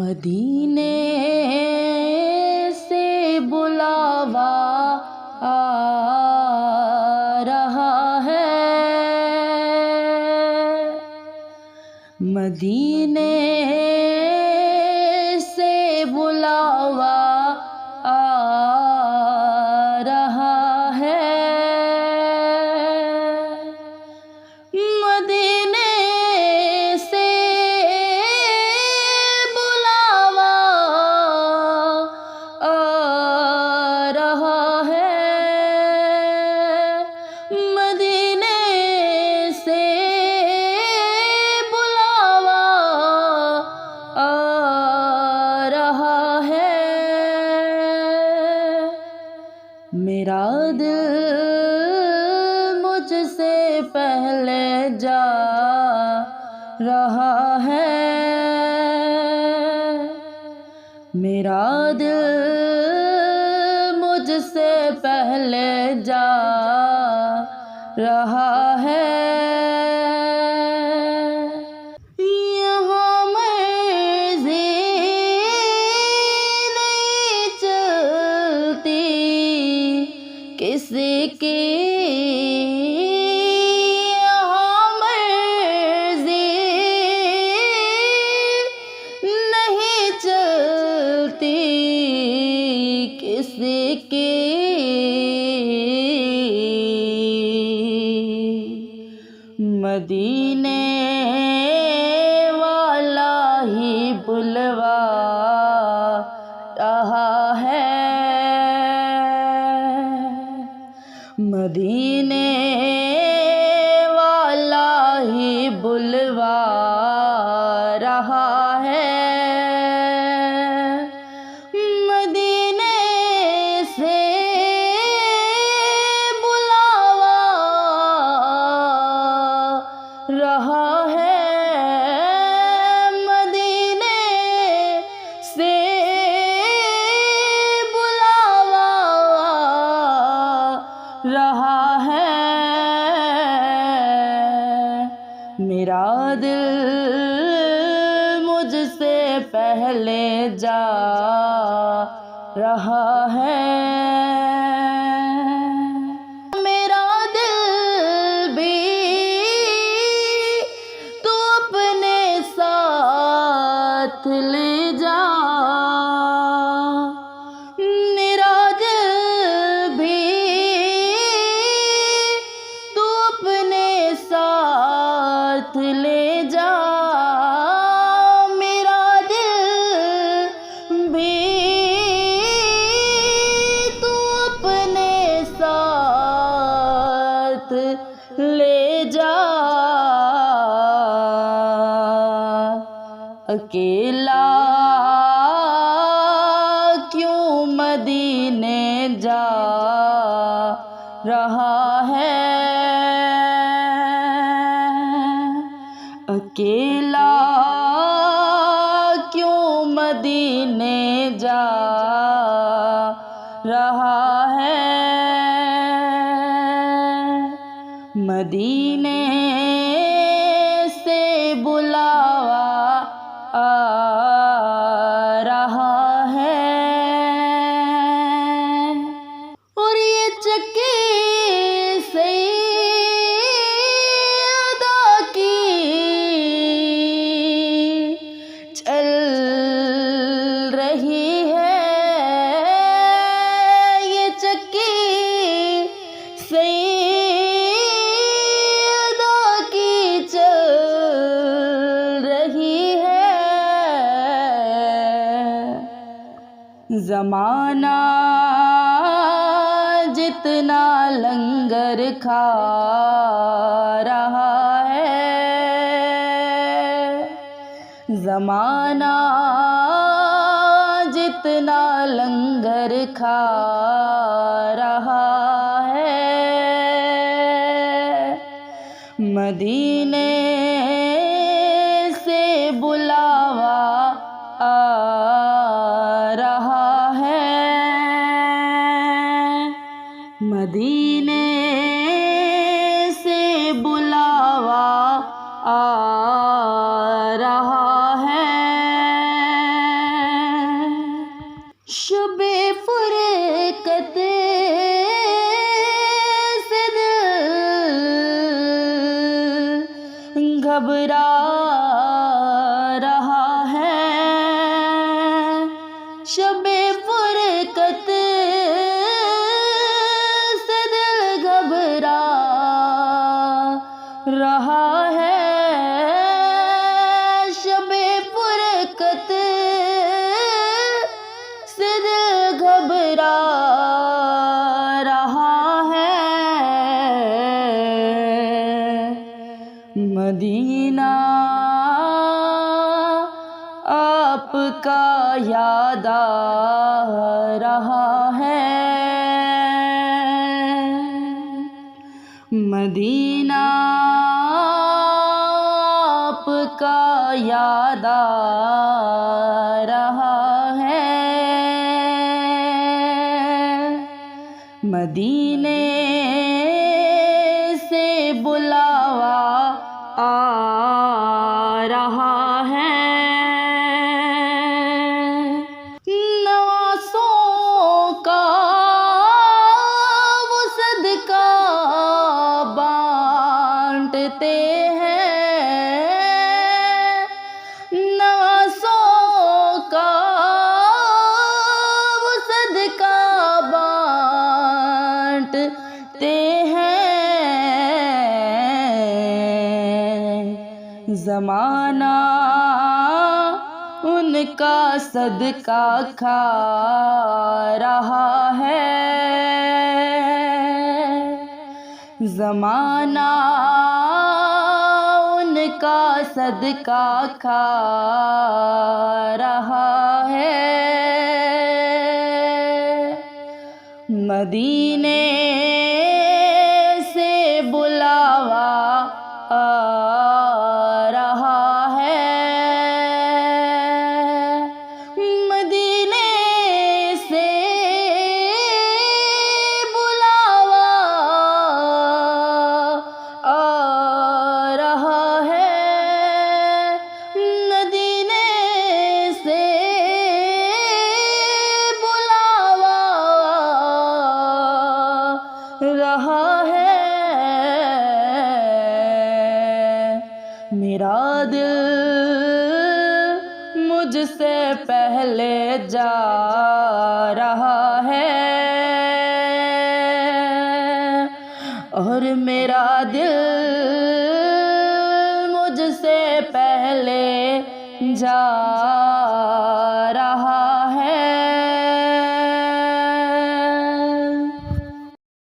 मदीने से बुलावा आ रहा है, मदीने से बुलावा आ रहा है। मदीने से बुलावा आ रहा है, मदीने से बुलावा आ रहा है। मेरा दिल मुझसे पहले जा रहा है, मेरा दिल मुझसे पहले जा रहा है। यहाँ मर्ज़ी नहीं चलती किसी की, यहाँ मर्ज़ी नहीं चलती किसी की। मदीने वाला ही बुलवा रहा है, मदीने वाला ही बुलवा रहा है। मदीने से बुलावा रहा है, मदीने से बुलावा रहा है। मेरा दिल मुझसे पहले जा रहा है, मेरा दिल भी तू अपने साथ ले जा, मेरा दिल भी तू अपने साथ ले जा, मेरा दिल भी तू अपने साथ ले जा। अकेला क्यों मदीने जा रहा है, अकेला क्यों मदीने जा रहा है। मदीने से बुलावा आ रहा है, और ये चक्की सैयदा की चल रही है, ये चक्की सैयदा की चल रही है। ज़माना जितना लंगर खा रहा है, ज़माना जितना लंगर खा रहा है, मदीने से बुलावा आ रहा है, मदीने से बुलावा आ रहा है। घबरा रहा है, शबे फुरकत से दिल घबरा रहा है, शबे फुरकत से दिल घबरा रहा है। मदीना आपका याद आ रहा है, मदीना आपका याद आ रहा है। मदीने से बुलावा आ रहा है, नवासों का वो सदका बांटते हैं, नवासों का वो सदका बांटते हैं। ज़माना उनका सदका खा रहा है, ज़माना उनका सदका खा रहा है। मदीने से बुलावा आ रहा है, मदीने से बुलावा आ रहा है, मदीने से बुलावा रहा है। मेरा दिल मुझसे पहले जा रहा है, और मेरा दिल मुझसे पहले जा